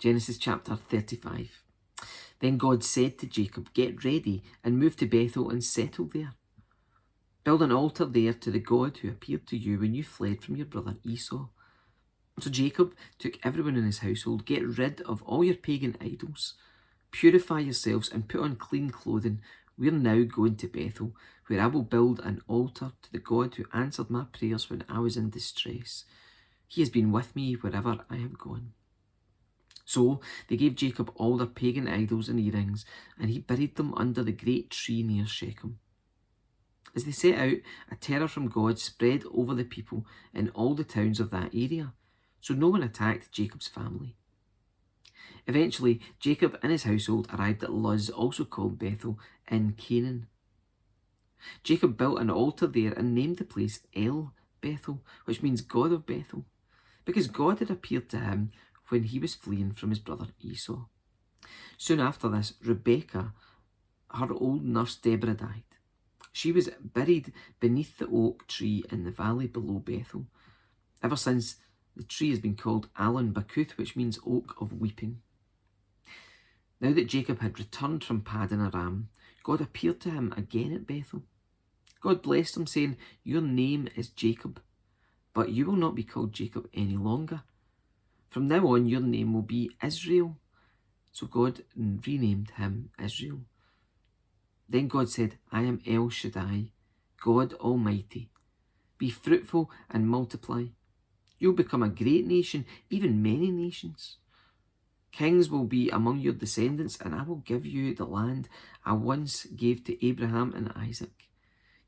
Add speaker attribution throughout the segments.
Speaker 1: Genesis chapter 35. Then God said to Jacob, "Get ready and move to Bethel and settle there. Build an altar there to the God who appeared to you when you fled from your brother Esau." So Jacob took everyone in his household. "Get rid of all your pagan idols. Purify yourselves and put on clean clothing. We're now going to Bethel, where I will build an altar to the God who answered my prayers when I was in distress. He has been with me wherever I have gone." So they gave Jacob all their pagan idols and earrings, and he buried them under the great tree near Shechem. As they set out, a terror from God spread over the people in all the towns of that area, so no one attacked Jacob's family. Eventually, Jacob and his household arrived at Luz, also called Bethel, in Canaan. Jacob built an altar there and named the place El Bethel, which means God of Bethel, because God had appeared to him when he was fleeing from his brother Esau. Soon after this, Rebekah, her old nurse Deborah, died. She was buried beneath the oak tree in the valley below Bethel. Ever since, the tree has been called Allon Bakuth, which means oak of weeping. Now that Jacob had returned from Paddan Aram, God appeared to him again at Bethel. God blessed him, saying, "Your name is Jacob, but you will not be called Jacob any longer. From now on, your name will be Israel." So God renamed him Israel. Then God said, "I am El Shaddai, God Almighty. Be fruitful and multiply. You'll become a great nation, even many nations. Kings will be among your descendants, and I will give you the land I once gave to Abraham and Isaac.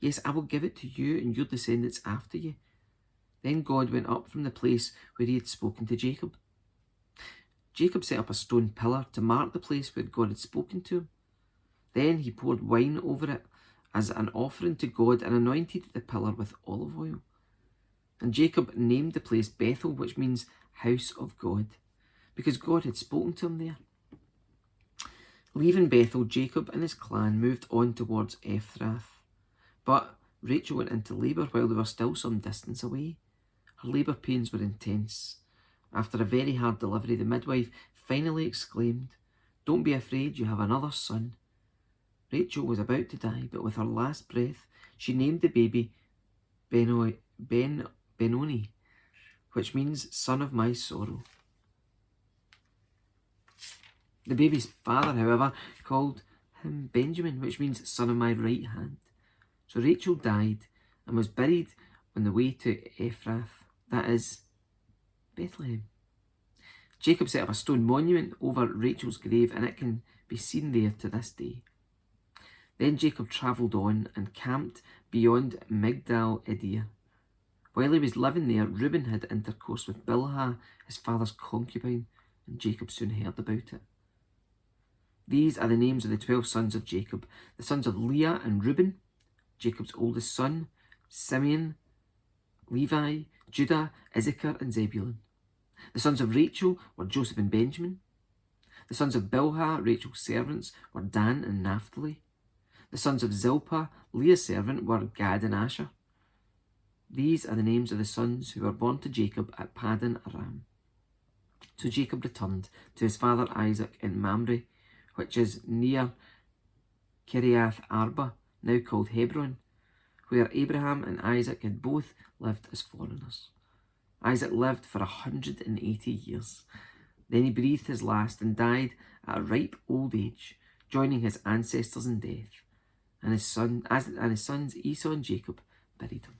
Speaker 1: Yes, I will give it to you and your descendants after you." Then God went up from the place where he had spoken to Jacob. Jacob set up a stone pillar to mark the place where God had spoken to him. Then he poured wine over it as an offering to God and anointed the pillar with olive oil. And Jacob named the place Bethel, which means house of God, because God had spoken to him there. Leaving Bethel, Jacob and his clan moved on towards Ephrath. But Rachel went into labour while they were still some distance away. Her labour pains were intense. After a very hard delivery, the midwife finally exclaimed, "Don't be afraid, you have another son." Rachel was about to die, but with her last breath, she named the baby Benoni, which means son of my sorrow. The baby's father, however, called him Benjamin, which means son of my right hand. So Rachel died and was buried on the way to Ephrath, that is, Bethlehem. Jacob set up a stone monument over Rachel's grave, and it can be seen there to this day. Then Jacob travelled on and camped beyond Migdal Eder. While he was living there, Reuben had intercourse with Bilhah, his father's concubine, and Jacob soon heard about it. These are the names of the 12 sons of Jacob, the sons of Leah and Reuben, Jacob's oldest son, Simeon, Levi, Judah, Issachar, and Zebulun. The sons of Rachel were Joseph and Benjamin. The sons of Bilhah, Rachel's servants, were Dan and Naphtali. The sons of Zilpah, Leah's servant, were Gad and Asher. These are the names of the sons who were born to Jacob at Paddan Aram. So Jacob returned to his father Isaac in Mamre, which is near Kiriath Arba, now called Hebron, where Abraham and Isaac had both lived as foreigners. Isaac lived for 180 years. Then he breathed his last and died at a ripe old age, joining his ancestors in death, and his sons Esau and Jacob buried him.